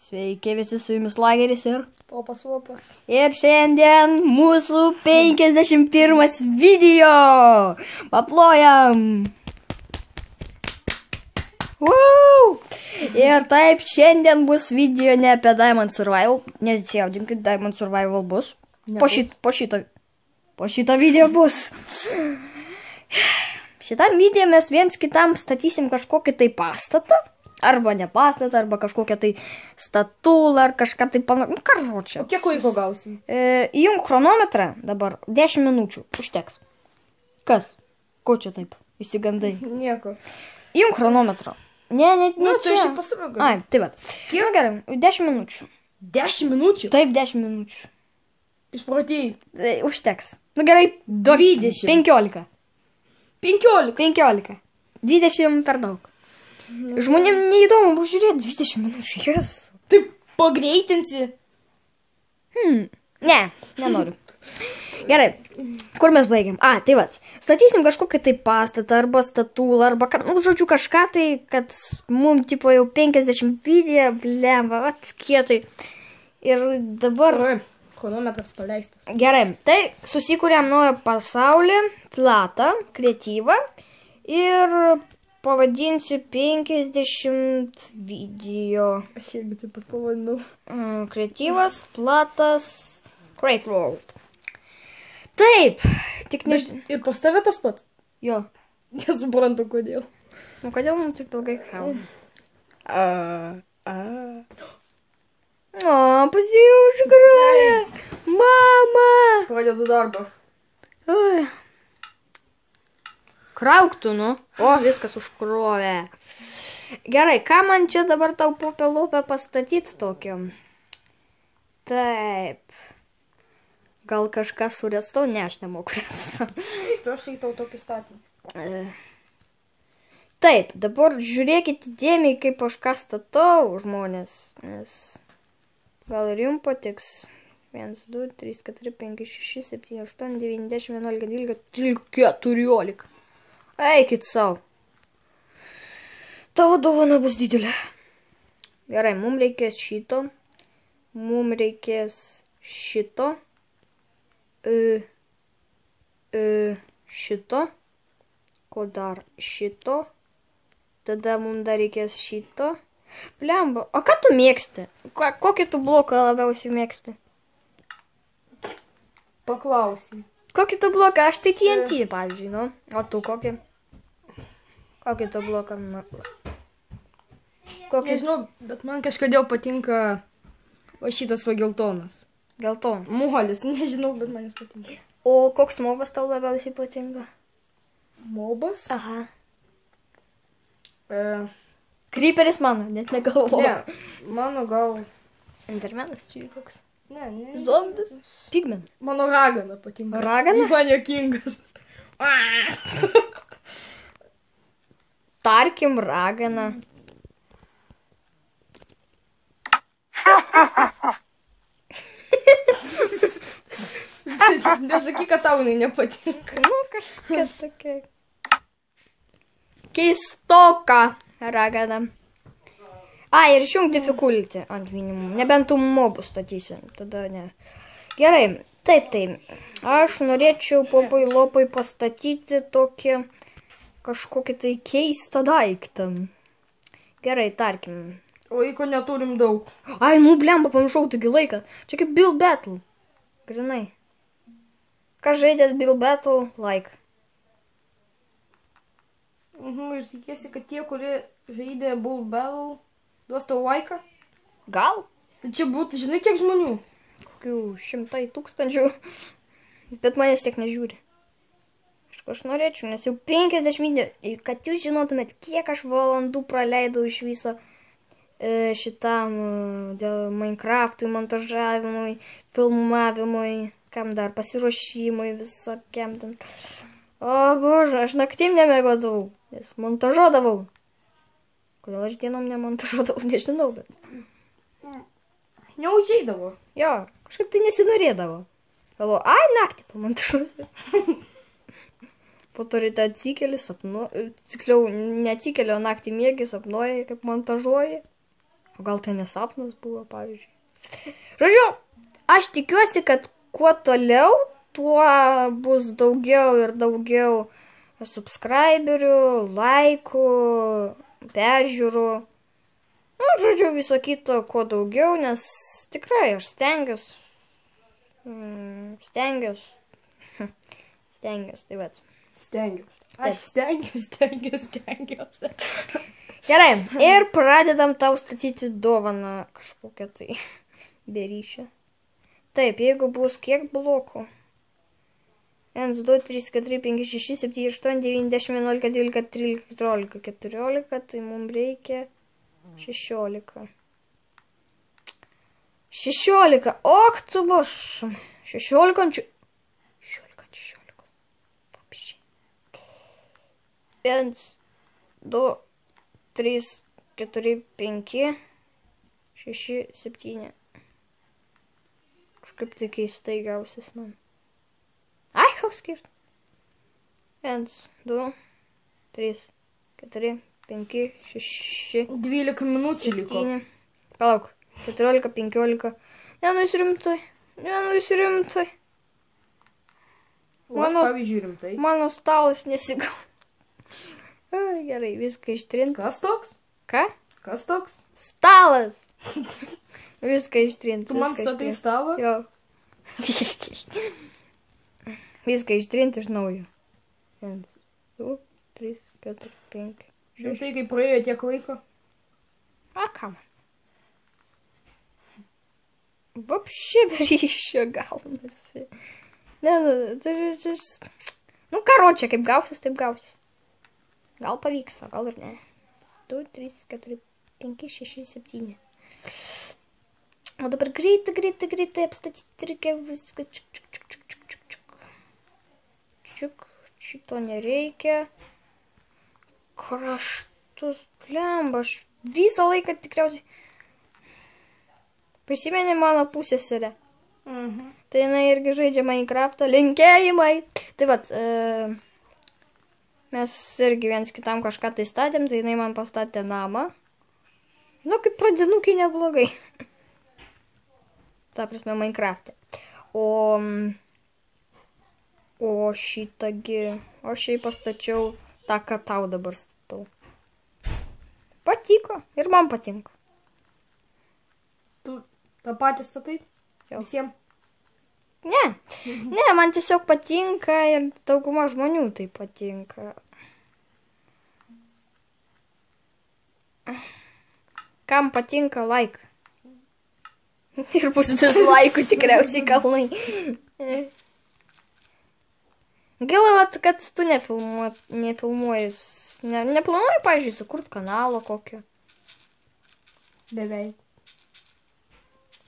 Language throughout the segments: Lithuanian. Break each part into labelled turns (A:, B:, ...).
A: Sveiki visi, su jumis Lageris ir
B: Popas Lopas.
A: Ir šiandien mūsų 51 video. Paplojam. Woo! Ir taip, šiandien bus video ne apie Diamond Survival. Nesijaudinkit, Diamond Survival bus. Po šito video bus. Šitam video mes viens kitam statysim kažkokį tai pastatą. Arba ne pastatą, arba kažkokią tai statulą, ar kažką tai panašiai. Nu, karočią.
B: O kiek laiko gausim?
A: Įjung chronometrą dabar 10 minučių. Užteks. Kas? Ko čia taip? Įsigandai.
B: Nieko.
A: Įjung chronometrą. Ne,
B: Nu,
A: čia.
B: tai aš pas save galiu.
A: Ai, tai va. Kiek? Nu, gerai, 10 minučių.
B: 10 minučių?
A: Taip, 10 minučių.
B: Išprotėjai.
A: Užteks. Nu, gerai.
B: 20.
A: 15.
B: 15.
A: 15. 20 per daug. Žmonėm neįdomu bus žiūrėti 20 minučių. Jesu.
B: Taip pagreitinsi.
A: Ne, nenoriu. Gerai, kur mes baigiam? Tai va, statysim kažkokį tai pastatą, arba statulą, arba, nu, žodžiu, kažką tai, kad mums, tipo, jau 50 video, blemba, atskietai. Ir dabar...
B: Chronometras paleistas.
A: Gerai, tai susikūrėm naują pasaulį, flatą, kreatyvą ir pavadinsiu 50 video.
B: Aš irgi taip pat pavadinau.
A: Kreatyvas, flatas, Great World. Taip, tik nežinau.
B: Ir pas tave tas pats?
A: Jo.
B: Nesuprantu, kodėl.
A: Nu, kodėl mums taip ilgai krau? O, pasiužkrovė. Mama.
B: Pradedu darbą.
A: Oi. Krauktų, nu. O, viskas užkrovė. Gerai, ką man čia dabar tau popelopę pastatyti tokio? Taip. Gal kažką su redstone? Ne, aš nemoku redstone.
B: Tu aš įtau tokį statymą.
A: Taip, dabar žiūrėkite dėmiai, kaip aš ką statau, žmonės. Nes gal ir jums patiks. 1, 2, 3, 4, 5, 6, 7, 8, 9, 10, 11, 12, 13, 14. Eikit savo. Tavo dovana bus didelė. Gerai, mums reikės šito. Mums reikės šito. Šito. Ko dar? Šito. Tada mums dar reikės šito. Blemba. O ką tu mėgsti? Kokį tu bloką labiausiai mėgsti?
B: Paklausim.
A: Kokį tu bloką? Aš tai TNT, pavyzdžiui, nu. O tu kokį? Kokį tu bloką? Kokį?
B: Nežinau, bet man kažkodėl patinka o šitas va geltonas.
A: Geltonas.
B: Molis, nežinau, bet man jis patinka.
A: O koks mobas tau labiausiai patinka?
B: Mobas?
A: Aha. Creeperis mano, net negalvoju.
B: Ne, mano gal...
A: Endermenas čia koks?
B: Ne.
A: Zombis? Pigmenas.
B: Mano ragana patinka.
A: Ragana?
B: Man jokingas.
A: Tarkim, ragana.
B: Nesakyk, kad tau jinai nepatinka.
A: Nu, kažkas tokia. Keistoka ragana. Ir išjung difficulty ant minimum. Nebent tu mobus statysi. Tada ne. Gerai. Taip. Aš norėčiau popai lopai pastatyti tokį kažkokį tai keistą daiktą. Gerai, tarkim.
B: O laiko neturim daug.
A: Nu blemba, pamiršau taigi laiką. Čia kaip Build Battle. Grinai. Kas žaidėt Build Battle? Like.
B: Ir tikėsi, kad tie, kurie žaidė Build Battle, duos tau laiką?
A: Gal?
B: Tai čia būtų, žinai, kiek žmonių?
A: Kokių 100 000. Bet manęs tiek nežiūri. Aš norėčiau, nes jau 50 video. Kad jūs žinotumėt, kiek aš valandų praleidau iš viso šitam dėl Minecraft'ui, montažavimui, filmavimui, kam dar, pasiruošimui, visokiam ten. O bože, aš naktim nemiegodavau, nes montažuodavau. Kodėl aš dienom nemontažuodavau, nežinau, bet...
B: Neužeidavo.
A: Jo, kažkaip tai nesinorėdavo. Galvoju, naktį pamontažuosiu. Po to ryte atsikeli, tiksliau, neatsikeli, o naktį mėgi, sapnuoji, kaip montažuoji. O gal tai nesapnas buvo, pavyzdžiui. Žodžiu, aš tikiuosi, kad kuo toliau, tuo bus daugiau ir daugiau subscriberių, laikų, peržiūrų. Nu, žodžiu, viso kito, kuo daugiau, nes tikrai aš stengiuosi. Tai vat.
B: Stengiuosi. Aš stengiuosi.
A: Gerai, ir pradedam tau statyti dovaną kažkokią tai beryšę. Taip, jeigu bus kiek blokų? 1, 2, 3, 4, 5, 6, 7, 8, 9, 10, 11, 12, 13, 14, 14, tai mums reikia 16. 16, och tu bož. 16. 1, 2, 3, 4, 5, 6, 7. Kažkaip tai keistai gausis man. Ai, koks skirtas. 1, 2, 3, 4, 5, 6.
B: 12 minučių liko.
A: 7. Palauk. 14, 15. Nenusirimtai.
B: Pavyzdžiui, rimtai.
A: Mano stalas nesigau. Ai, gerai, viską ištrinti.
B: Kas toks?
A: Ką?
B: Kas toks?
A: Stalas! Viską ištrinti.
B: Tu man statai stalą?
A: Jo. Viską ištrinti iš naujo. 1, 2, 3, 4, 5, 6.
B: Žinai, kai praėjo tiek laiko?
A: A, ką man? Vapšė beryšio gaunasi. Ne, nu, karočią, kaip gausis, taip gausis. Gal pavyks, o gal ir ne. 2, 3, 4, 5, 6, 7. O dabar greitai apstatyti reikia viską. Čiuk. Šito nereikia. Kraštus, blemba, aš visą laiką tikriausiai. Prisimeni mano pusseserę. Tai jinai irgi žaidžia Minecraftą. Linkėjimai. Tai vat, mes irgi viens kitam kažką tai statėm, tai jinai man pastatė namą. Nu, kaip pradinukai neblogai. Ta prasme, Minecraft'e. O šitągi, aš jai pastačiau tą, ką tau dabar statau. Patiko ir man patinka.
B: Tu tą patį statai?
A: Jo.
B: Visiems?
A: Ne, man tiesiog patinka ir dauguma žmonių tai patinka. Kam patinka like? Ir bus dislaikų tikriausiai kalnai. Gaila, kad tu nefilmuoji. Neplanuoji, pavyzdžiui, sukurt kanalo kokio.
B: Beveik.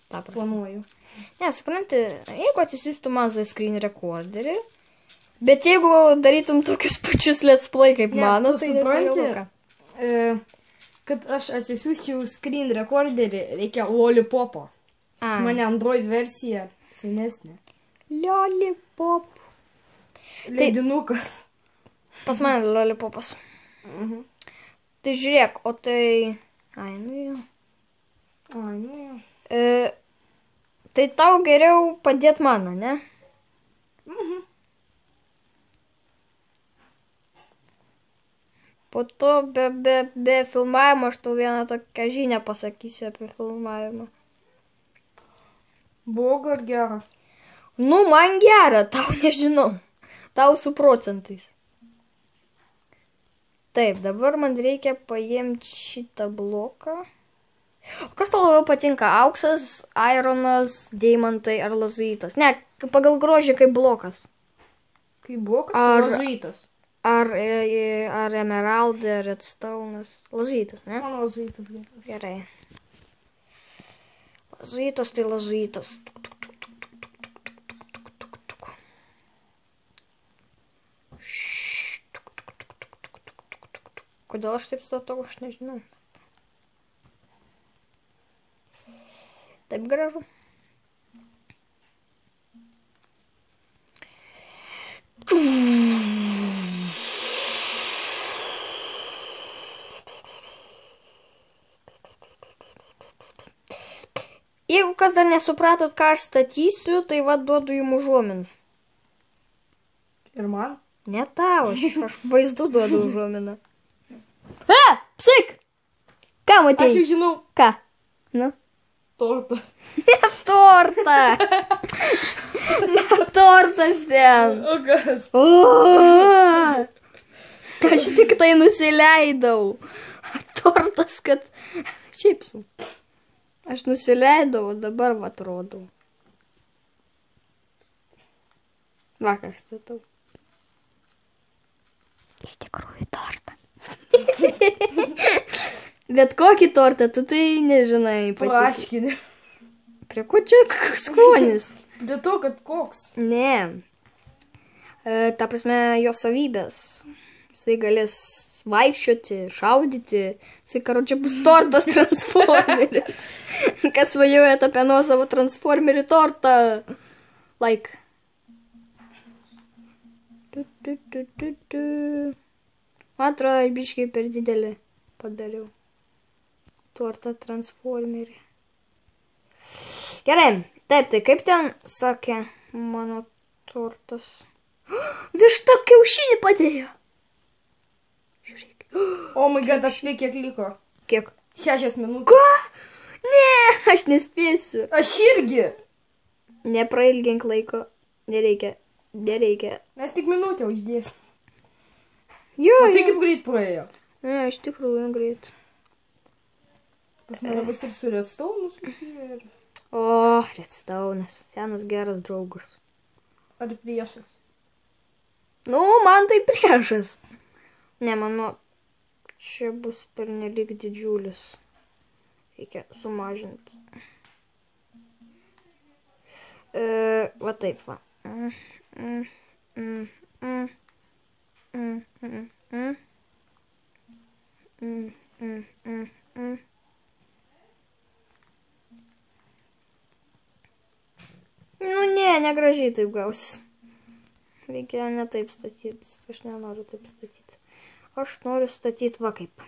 A: Ta prasme.
B: Planuoju.
A: Ne, supranti, jeigu atsisiųstų mazą screen recorderį, bet jeigu darytum tokius pačius let's play kaip mano, tai
B: supranti, kad aš atsisiųsčiau screen recorderį, reikia Lollipopo. Pas mane Android versija senesnė.
A: Lollipop.
B: Leidinukas.
A: Pas mane Lollipopas. Tai žiūrėk, o tai... Ai, nu jau. Tai tau geriau padėt mano, ne? Po to be filmavimo aš tau vieną tokią žinią pasakysiu apie filmavimą.
B: Bloga ar gera?
A: Nu, man gera, tau nežinau. Tau su procentais. Taip, dabar man reikia paimti šitą bloką. O kas tau labiau patinka? Auksas, ironas, deimantai ar lazuitas? Ne, pagal grožį kaip blokas.
B: Kaip blokas ar lazuitas?
A: Ar emeraldai, ar redstone'as. Lazuitas, ne?
B: Man lazuitas.
A: Gerai. Lazuitas tai lazuitas. Kodėl aš taip statau, aš nežinau. Taip gražu. Jeigu kas dar nesupratot, ką aš statysiu, tai va duodu jums užuominą.
B: Ir man?
A: Ne tau, aš vaizdu duodu užuominą. Psik! Ką matei?
B: Aš jau žinau.
A: Ką? Nu?
B: Tortą.
A: Ne tortą! Ne tortas ten!
B: O kas?
A: Aš tik tai nusileidau. Tortas, kad... Šiaip su. Aš nusileidau, o dabar va atrodau. Vakar statau. Iš tikrųjų tortą. Bet kokį tortą, tu tai nežinai.
B: Paaiškini.
A: Prie ko čia skonis?
B: Dėl to, kad koks.
A: Ne. Ta prasme, jo savybės. Jisai galės vaikščioti, šaudyti. Jisai, karočią, bus tortas transformeris. Kas svajojat apie nuosavą transformerį tortą? Like. Man atrodo, aš biškai per didelį padariau. Tortą transformerį. Gerai. Taip, tai kaip ten sakė mano tortas? Višta kiaušinį padėjo. Žiūrėk.
B: Oh my god, aš spėjau, kiek liko.
A: Kiek?
B: 6 minutės.
A: Ką? Ne, aš nespėsiu.
B: Aš irgi.
A: Neprailgink laiko. Nereikia.
B: Mes tik minutę uždės.
A: Jo,
B: O tai kaip greit praėjo.
A: Ne, iš tikrųjų greit.
B: Pas mane bus ir su redstone susiję.
A: O, redstone'as. Senas geras draugas.
B: Ar priešas.
A: Nu, man tai priešas. Ne, mano, čia bus pernelyg didžiulis. Reikia sumažinti. Va taip, va. Nu, ne, negražiai taip gausis. Reikia ne taip statyti. Aš nenoriu taip statyti. Aš noriu statyti va kaip.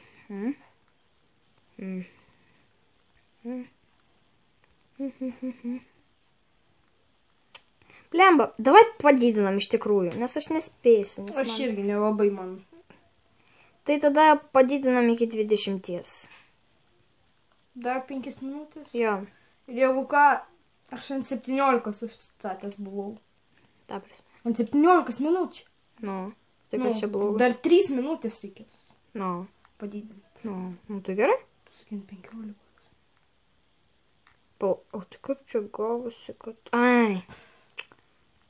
A: Blemba, davai padidinam iš tikrųjų, nes aš nespėsiu. Nes
B: Aš irgi nelabai man.
A: Tai tada padidinam iki 20.
B: Dar 5 minutės.
A: Jo,
B: Ir jeigu ką, aš ant 17 užstatęs buvau.
A: ta prasme.
B: Ant 17 minučių.
A: Nu, tai kas čia blogai?
B: Dar 3 minutės reikės
A: Nu,
B: padidinti.
A: nu, tai gerai.
B: Sakin 15.
A: O tai kaip čia gavosi, kad... Ai.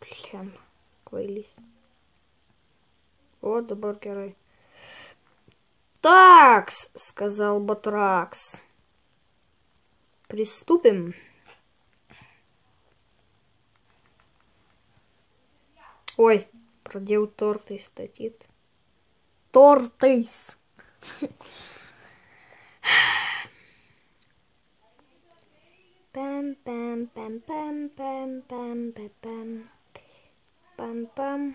A: Blem, kvailys. O, dabar gerai. Такс, сказал Батракс. Приступим. Ой, pradėjau tortais statyti. Tortais. Pam, pam, pam, pam, pam, pam, pam, pam. Pam, pam.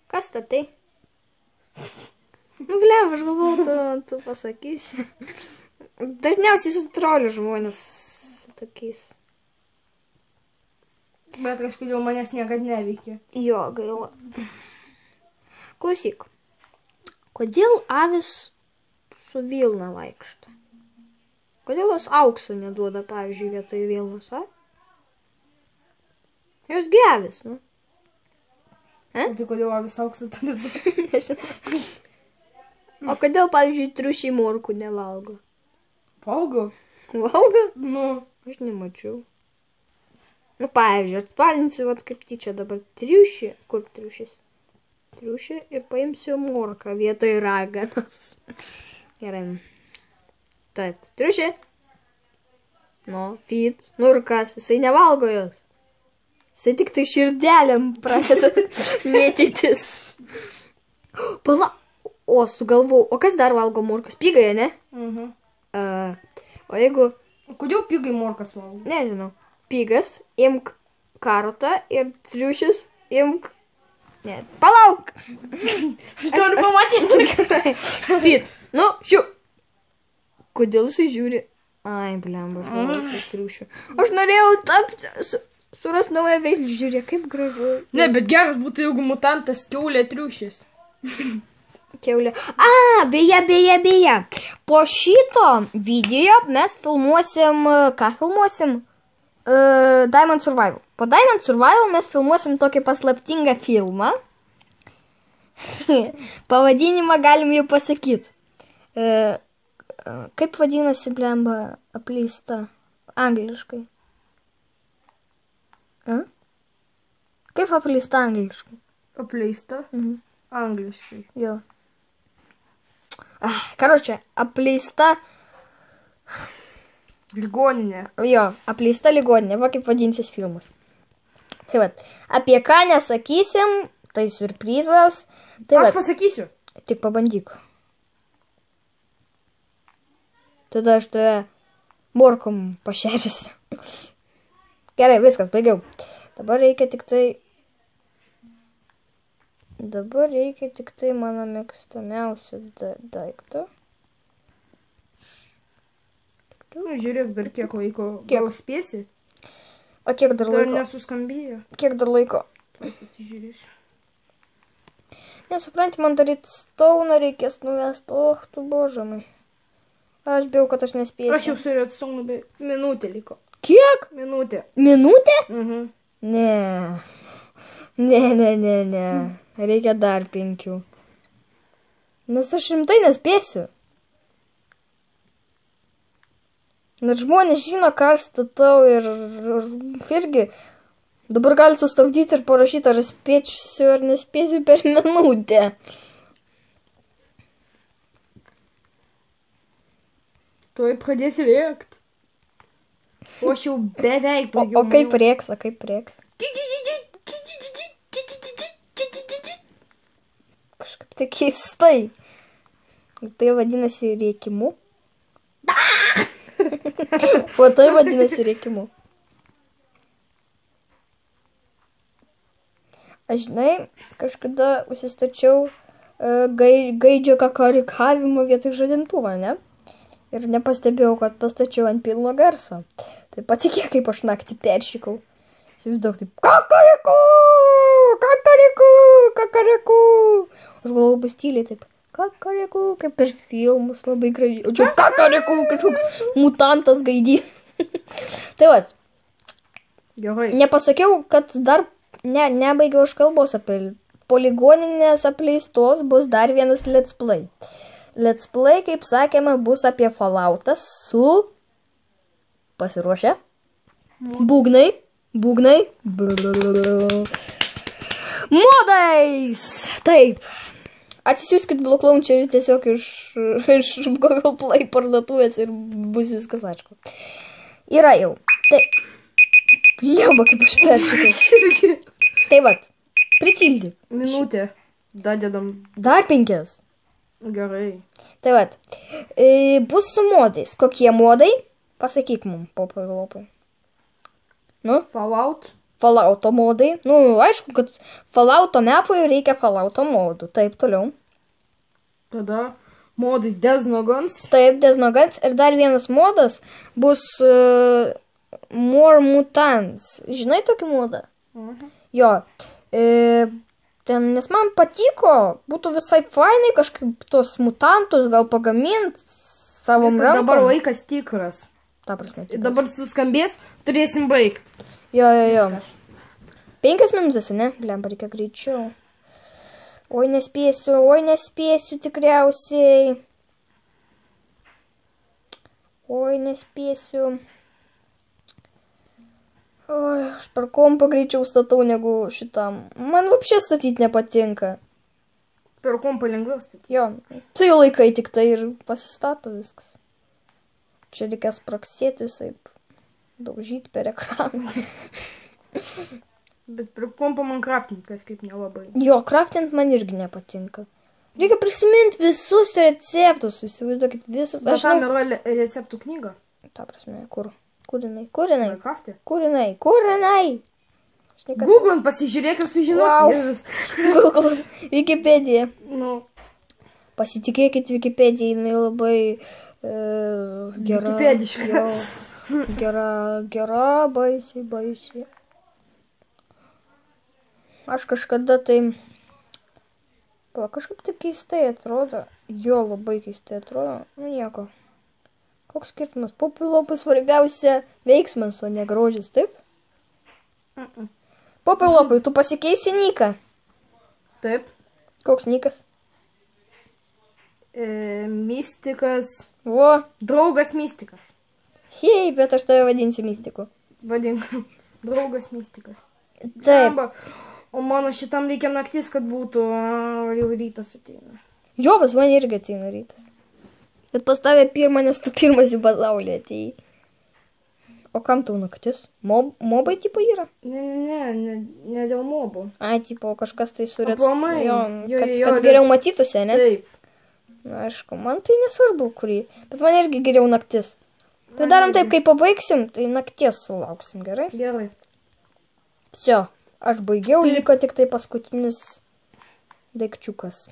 A: Kas statai? Nu, blem, aš galvoju, tu pasakysi. Dažniausiai su troliu žmonės tokiais.
B: Bet kažkodėl manęs niekad neveikia.
A: Jo, gaila. Klausyk. Kodėl avis su vilna vaikšto? Kodėl jos aukso neduoda, pavyzdžiui, vietoj vilnos, a? Jos gi avis, nu.
B: Tai kodėl avis aukso tada?
A: Nežinau. O kodėl, pavyzdžiui, triušiai morkų nevalgo?
B: Valgo?
A: Valgo?
B: Nu.
A: Aš nemačiau. Nu, pavyzdžiui, atpalinsiu, vat kaip tyčia dabar triušį. Kur triušis? Triušį ir paimsiu morką vietoj raganos. Gerai. Taip, triušį. Nu, fit. Nu ir kas? Jisai nevalgo jos. Jisai tik tai širdelėm pradeda mėtytis. Pala. O, sugalvau. O kas dar valgo morkas? Pigai, ne? O jeigu...
B: Kodėl pigai morkas valgo?
A: Nežinau. Pigas, imk karotą ir triušis, imk... Ne, palauk!
B: Aš noriu pamatyti.
A: Gerai. Fit. Nu, šiu. Kodėl jisai žiūri Ai, blemba, aš galvoju su triušiu. Aš norėjau tapti, suras naują veiklį, žiūrėk, kaip gražu.
B: Ne, bet geras būtų, jeigu mutantas kiaulė triušis.
A: Kiaulė. Beje. Po šito video mes filmuosim, ką filmuosim? Diamond Survival. Po Diamond Survival mes filmuosim tokį paslaptingą filmą. Pavadinimą galim jau pasakyti. Kaip vadinasi, blemba, apleista angliškai? Kaip apleista angliškai?
B: Apleista? Angliškai.
A: Jo. Karočią, apleista...
B: Ligoninė.
A: Jo, apleista ligoninė, va kaip vadinsis filmas. Tai va, apie ką nesakysim, tai surprizas. Tai
B: aš pasakysiu.
A: Tik pabandyk. Tada aš tave morkom pašerisiu. Gerai, viskas, baigiau. Dabar reikia tik tai mano mėgstamiausio daikto.
B: Žiūrėk, dar kiek laiko. Gal spėsi?
A: O kiek dar laiko?
B: Dar nesuskambėjo.
A: Kiek dar laiko?
B: Žiūrėsiu.
A: Nesupranti, man daryti stauną reikės nuvesti. Och, tu božamai. Aš bijau, kad aš nespėsiu.
B: Aš jau su redstone, bet minutė liko.
A: Kiek?
B: Minutė.
A: Minutė?
B: Mhm.
A: Ne. Reikia dar 5. Nes aš rimtai nespėsiu. Net žmonės žino, ką aš statau ir irgi dabar gali sustabdyti ir parašyti, ar spėsiu ar nespėsiu per minutę.
B: Tuoj pradės rėkt. O aš jau beveik baigiau.
A: O kaip rėks, Kažkaip tai keistai. Tai vadinasi rėkimu. O tai vadinasi rėkimu. Aš žinai, kažkada užsistačiau gaidžio kakarikavimo vietoj žadintuvą, ne? Ir nepastebėjau, kad pastačiau ant pilno garso. Tai patikėk, kaip aš naktį peršykau. Įsivaizduok taip, kakariku. Aš galvoju, bus tyliai taip, kakariku, kaip per filmus, labai gražiai. O čia kakariku, kažkoks mutantas gaidys. Tai va.
B: Gerai.
A: Nepasakiau, kad dar nebaigiau aš kalbos apie poligoninės apleistos bus dar vienas let's play. Let's play, kaip sakėme, bus apie Falloutas su pasiruošę būgnai modais. Taip. Atsisiųskit Block Launcherį tiesiog iš Google Play parduotuvės ir bus viskas aišku. Yra jau. Taip. Pliamba, kaip aš peršykau. Tai vat. Pritildi.
B: Minutė. Dadedam.
A: Dar 5.
B: Gerai.
A: Tai vat, bus su modais. Kokie modai? Pasakyk mum, Lopai. Nu? Fallouto modai. Nu, aišku, kad Fallouto mapui reikia Fallouto modų. Taip, toliau.
B: Tada modai Deznogans.
A: Taip, Deznogans. Ir dar vienas modas bus More Mutants. Žinai tokį modą? Jo. Nes man patiko, būtų visai fainai kažkaip tos mutantus gal pagamint savo rankom.
B: Dabar laikas tikras.
A: Ta prasme, tikras.
B: Dabar suskambės, turėsim baigt.
A: Jo. 5 minutės, ne? Blemba, reikia greičiau. Oi, nespėsiu tikriausiai. Oi, nespėsiu. Oi, aš per kompą greičiau statau negu šitam. Man vapšė statyti nepatinka.
B: Per kompą lengviau statyti?
A: Jo, tai laikai tik tai ir pasistato viskas. Čia reikės praksėti visai, daužyti per ekraną.
B: Bet per kompą man craftinti kažkaip nelabai.
A: Jo, craftinti man irgi nepatinka. Reikia prisiminti visus receptus, įsivaizduokit visus.
B: Bet tam yra receptų knyga.
A: Ta prasme, kur? Kur jinai?
B: Minecraft'e?
A: Kur jinai?
B: Googlant pasižiūrėk ir sužinosi.
A: Google, Wikipedia.
B: Nu.
A: Pasitikėkit Wikipedia, jinai labai
B: Vikipediška.
A: Gera, baisiai. Aš kažkada tai... Kažkaip taip keistai atrodo. Jo, labai keistai atrodo. Nu, nieko. Koks skirtumas? Popilopui svarbiausia veiksmas, o ne grožis, taip? Popilopui, tu pasikeisi niką?
B: Taip.
A: Koks nikas?
B: Mistikas.
A: Vo.
B: Draugas mistikas.
A: Hei, bet aš tave vadinsiu mistiku.
B: Vadink. Draugas mistikas.
A: Taip.
B: O mano šitam reikia naktis, kad būtų, jau rytas ateina.
A: Jo, pas mane irgi ateina rytas. Bet pas tave pirmą, nes tu pirmas į pasaulį atėjai. O kam tau naktis? Mobai tipo yra?
B: Ne dėl mobų.
A: Ai, tipo, kažkas tai surėt.
B: Aplamai.
A: Kad geriau matytųsi, ne?
B: Taip.
A: Na, aišku, man tai nesvarbu, kurį. Bet man irgi geriau naktis. Tai darom taip, kai pabaigsim, tai nakties sulauksim, gerai?
B: Gerai.
A: Всё. Aš baigiau, liko tik tai paskutinis daikčiukas.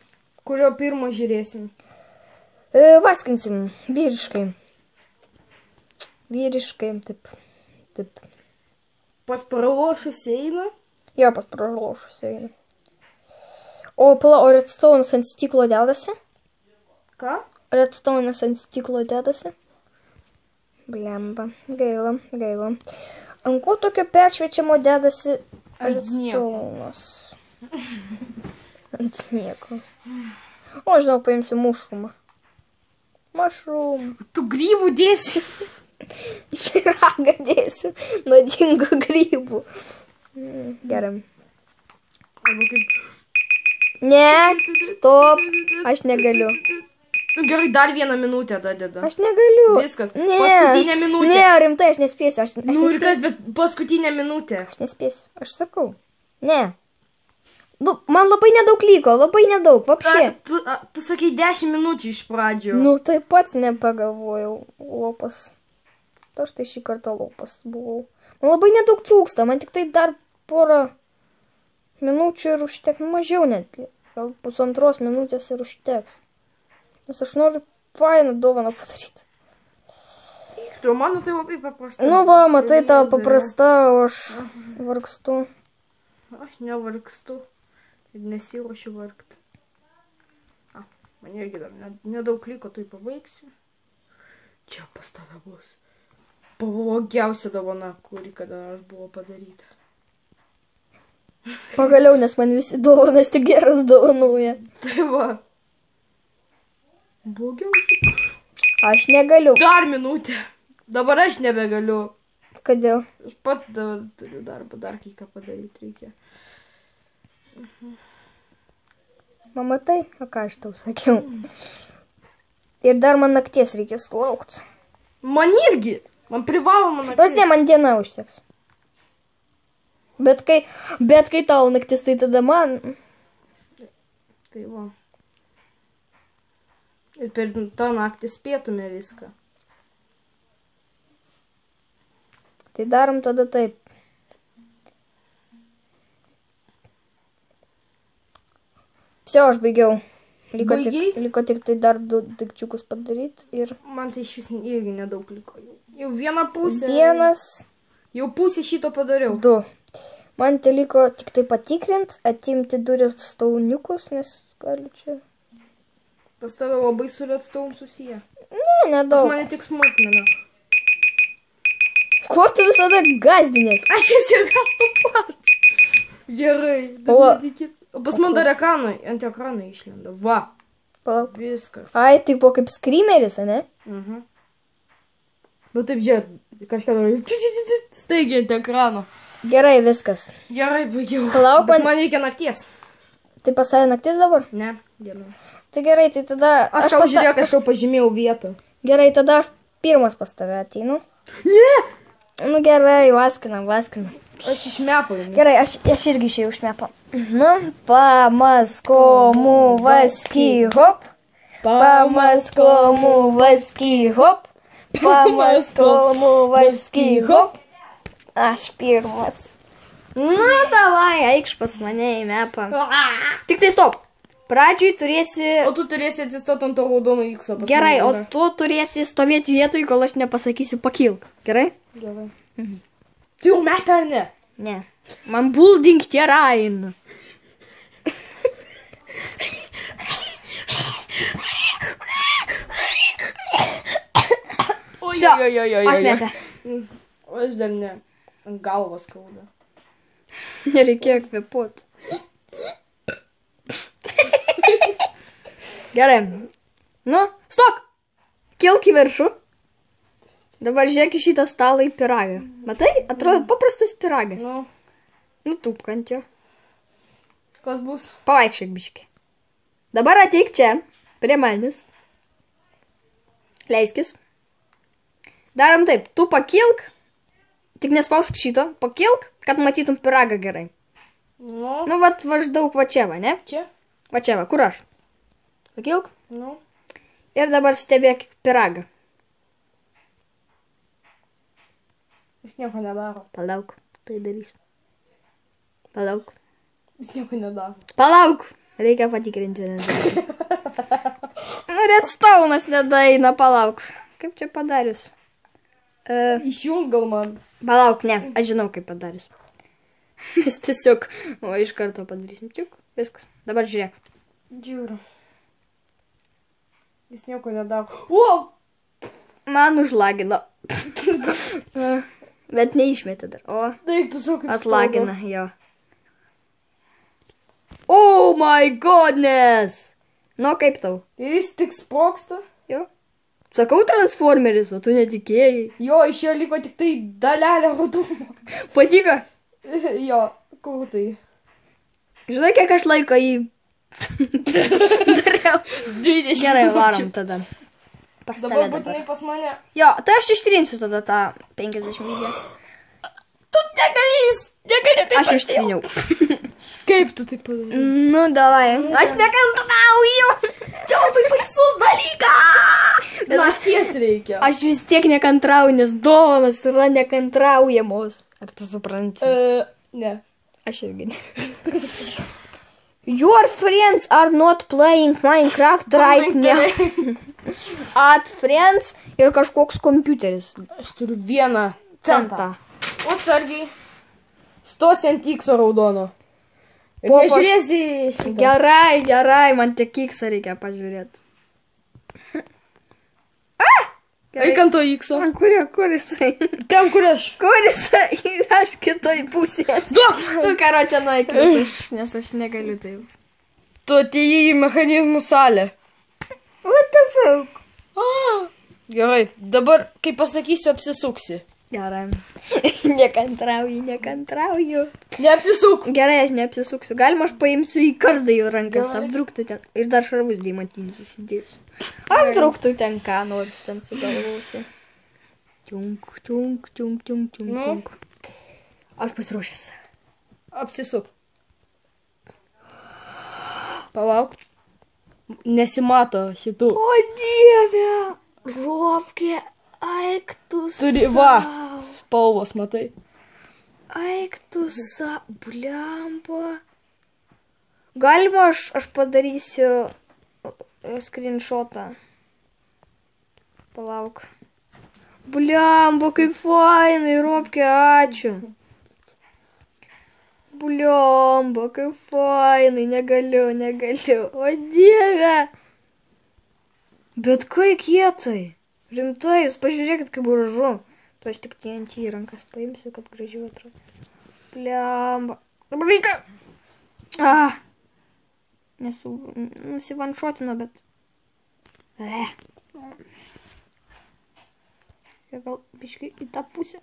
B: Kurio pirmo žiūrėsim?
A: Vaskinsim, vyriškai. Vyriškai, taip.
B: Pas pralošus eina?
A: Jo, pas pralošus eina. O redstone'as ant stiklo dedasi?
B: Ką?
A: Redstone'as ant stiklo dedasi? Blemba, gaila. Ant ko tokio peršviečiamo dedasi? Redstone'as. Ant nieko. O, žinau, paimsiu mušrumą. Mushroom.
B: Tu grybų dėsi?
A: Ragą dėsiu. Nuodingų grybų. Gerai.
B: Arba kaip...
A: Ne, stop. Aš negaliu.
B: Gerai, dar 1 minutę dadeda.
A: Aš negaliu.
B: Viskas.
A: Ne.
B: Paskutinė minutė.
A: Ne, rimtai, aš nespėsiu.
B: Nu ir kas, bet paskutinė minutė.
A: Aš nespėsiu. Aš sakau. Ne. Nu, man labai nedaug liko, labai nedaug, vapšė.
B: Tu sakai 10 minučių iš pradžių.
A: Nu, taip pats nepagalvojau. Lopas. Aš tai šį kartą lopas buvau. Man labai nedaug trūksta, man tik tai dar porą minučių ir užteks, mažiau netgi. Gal 1,5 minutės ir užteks. Nes aš noriu fainą dovaną padaryti.
B: Tu mano tai labai paprasta.
A: Nu va, matai, tavo paprasta, o aš vargstu.
B: Aš nevargstu. Ir nesiruošiu vargti. Man irgi dar nedaug liko, tai pabaigsiu. Čia pas tave bus blogiausia dovana, kuri kada nors buvo padaryta.
A: Pagaliau, nes man visi dovanas tik geras dovanuoja.
B: Tai va. Blogiausia.
A: Aš negaliu.
B: Dar minutę. Dabar aš nebegaliu.
A: Kodėl?
B: Aš pats turiu darbą, dar kai ką padaryti reikia.
A: Mama tai, o ką aš tau sakiau. Ir dar man nakties reikės laukti.
B: Man irgi. Man privaloma naktis.
A: Nors ne, man diena užteks. Bet kai tau naktis, tai tada man...
B: Tai va. Ir per tą naktį spėtume viską.
A: Tai darom tada taip. Все, aš baigiau. Liko tik tai dar 2 daikčiukus padaryti ir...
B: Man tai iš vis irgi nedaug liko. Jau 1 pusė.
A: 1.
B: Jau pusę šito padariau.
A: 2. Man tai liko tik tai patikrint, atimti 2 redstone'ukus, nes galiu čia...
B: Pas tave labai su redstone susiję.
A: Ne, nedaug.
B: Pas mane tik smulkmena.
A: Ko tu visada gazdinės?
B: Aš esu gastu pats. Gerai. O pas man dar ant ekrano išlenda. Va.
A: Palauk.
B: Viskas.
A: Ai, tai buvo kaip screameris, ne?
B: Nu taip, žiūrėt, kažką staigiai ant ekrano.
A: Gerai, viskas.
B: Gerai, baigiau.
A: Palauk,
B: man reikia nakties.
A: Tai pas tave naktis dabar?
B: Ne, diena.
A: Tai gerai, tai tada...
B: Aš tau žiūrėk, aš tau pažymėjau vietą.
A: Gerai, tada aš pirmas pas tave ateinu.
B: Ne!
A: Nu gerai, vaskinam.
B: Aš iš mepo.
A: Gerai, aš irgi išėjau iš mepo. Nu, pamaskomu vaski hop. Pamaskomu vaski hop. Pamaskomu vaski hop. Aš pirmas. Nu, davai, eikš pas mane į mepą. Tik tai stop. Pradžiai turėsi...
B: O tu turėsi atsistoti ant to raudono X.
A: Gerai, o tu turėsi stovėti vietoj, kol aš nepasakysiu pakilk. Gerai?
B: Gerai. Tu jau metą ar ne?
A: Ne. Man bulding tie rain. Все, aš metę.
B: O aš dar ne. Ant galvos skauda.
A: Nereikėjo kvėpuoti. Gerai. Nu, stok! Kilk į viršų. Dabar žiūrėk į šitą stalą į piragą. Matai? Atrodo paprastas piragas.
B: Nu,
A: Nutūpk ant jo.
B: kas bus?
A: Pavaikščiok biškį. Dabar ateik čia, prie manęs. Leiskis. Darom taip, tu pakilk, tik nespausk šito, pakilk, kad matytum piragą gerai.
B: Nu,
A: Nu, vat maždaug va čia, va, ne?
B: čia?
A: Va čia, va, kur aš? Pakilk.
B: Nu.
A: Ir dabar stebėk piragą.
B: Jis nieko nedaro.
A: Palauk, tai darys. Palauk.
B: Jis nieko nedaro.
A: Palauk. Reikia patikrinti. Nu, redstaunas nedaeina, palauk. Kaip čia padarius?
B: Išjung gal man.
A: Palauk, ne, aš žinau, kaip padarius. Mes tiesiog, o iš karto padarysim. Čiuk, viskas. Dabar žiūrėk.
B: Žiūriu. Jis nieko nedaro. O!
A: Man užlagino. Bet neišmetė dar. O,
B: Taip, tu sau kaip
A: atlagina, jo. Oh my goodness! Nu, kaip tau?
B: skauda. Ir jis tik sproksta.
A: Jo. Sakau transformeris, o tu netikėjai.
B: Jo, iš jo liko tik tai dalelė rudumo.
A: Patiko?
B: Jo, kur tai?
A: Žinai, kiek aš laiko jį dariau?
B: 20
A: Gerai,
B: minučių.
A: varom tada. Pas
B: Dabar
A: tave
B: būtinai
A: dabar.
B: pas mane.
A: Jo, tai aš ištrinsiu tada tą 50 video.
B: Tu negali taip
A: Aš ištriniau.
B: Kaip tu tai padarai?
A: Nu, davai. Aš nekantrauju.
B: Čia labai baisus dalykas.
A: Bet aš-
B: Nakties reikia.
A: Aš vis tiek nekantrauju, nes dovanas yra nekantraujamos. Ar tu supranti?
B: Ne.
A: Aš irgi ne. Your friends are not playing Minecraft right now. At friends ir kažkoks kompiuteris.
B: Aš turiu vieną centą.
A: Centą.
B: O atsargiai. Stosi ant X raudono. Ir
A: Popas.
B: nežiūrėsi į šitą.
A: Gerai, gerai, man tik kiksą reikia pažiūrėti.
B: Eik ant to X.
A: Kur jisai?
B: Ten, kur aš.
A: Kur jisai? Aš kitoj pusėje.
B: Duok.
A: Tu karo čia nueik, nes aš negaliu taip.
B: Tu atėjai į mechanizmų salę.
A: What the fuck?
B: Gerai, dabar, kai pasakysiu, apsisuksi.
A: Gerai. Nekantrauju.
B: Neapsisuk.
A: Gerai, aš neapsisuksiu. Galima aš paimsiu į kardą į rankas,
B: Gerai.
A: apdruktų ten. Ir dar šarvus deimantinius susidėsiu. Apdruktų ten ką nors ten sugalvosiu. Tunk, tunk, tunk, tunk, tunk,
B: Nu?
A: tunk. Aš pasiruošęs.
B: Apsisuk. Palauk. Nesimato šitų.
A: O dieve! Ropkė, eik tu
B: Turi,
A: sau.
B: va. Spalvos, matai.
A: Eik tu sau. Bliamba. Galima aš padarysiu screenshotą. Palauk. Bliamba, kaip fainai, Ropkė, ačiū. Bliamba, kaip fainai, negaliu. O dieve. Bet kaip kietai. Rimtai, jūs pažiūrėkit, kaip gražu. Tu aš tik TNT į rankas paimsiu, kad gražiau atrodo. Bliamba. Dabar reikia. Nusivanšotino, bet. Gal biškai į tą pusę.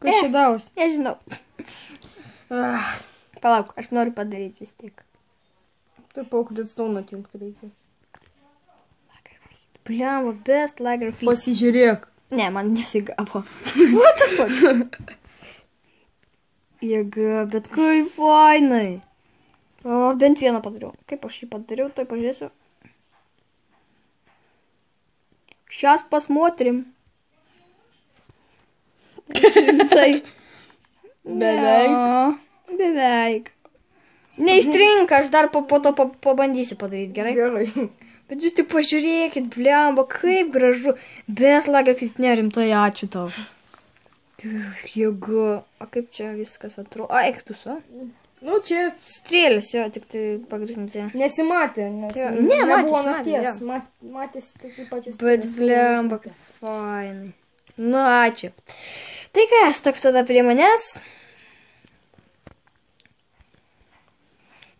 B: Kas čia davos?
A: Nežinau. Palauk, aš noriu padaryti vis tiek.
B: Taip, pauk, redstone atjungti reikia.
A: Bliamba, best lager feed.
B: Pasižiūrėk.
A: Ne, man nesigavo. What the fuck? Jėga, bet kaip fainai. O, bent vieną padariau. Kaip aš jį padariau, tai pažiūrėsiu. Šias pasmotrim. Tai.
B: Beveik.
A: Beveik. Neištrinka, aš dar po to pabandysiu padaryti, gerai?
B: Gerai.
A: Bet jūs tik pažiūrėkit, blemba, kaip gražu. Best Lagerfeld, nerimtai, ačiū tau. Jėga. O kaip čia viskas atrodo? A, ektus, o?
B: Nu, čia
A: Strėlės, jo, tik tai pagrindinė.
B: nesimatė, nes
A: Jo,
B: nebuvo
A: matėsi,
B: nakties.
A: jo.
B: Matėsi tik pačias.
A: Bet blemba, kaip fainai. Nu, ačiū. Tai kas, toks tada prie manęs.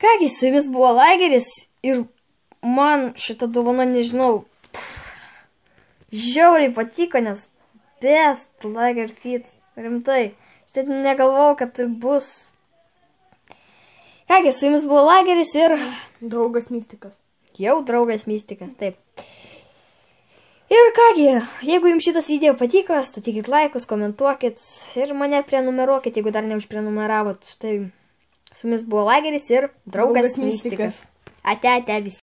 A: Kągi, su jumis buvo Lageris ir man šitą dovaną, nežinau, žiauriai patiko, nes Best Lagerfeld, rimtai. Štai negalvojau, kad tai bus. Kągi, su jumis buvo Lageris ir
B: Draugas Mistikas.
A: jau draugas Mistikas, taip. Ir kągi, jeigu jums šitas video patiko, statykit laikus, komentuokit ir mane prenumeruokit, jeigu dar neužprenumeravot. Tai su jumis buvo Lageris ir draugas Mistikas. Ate visi.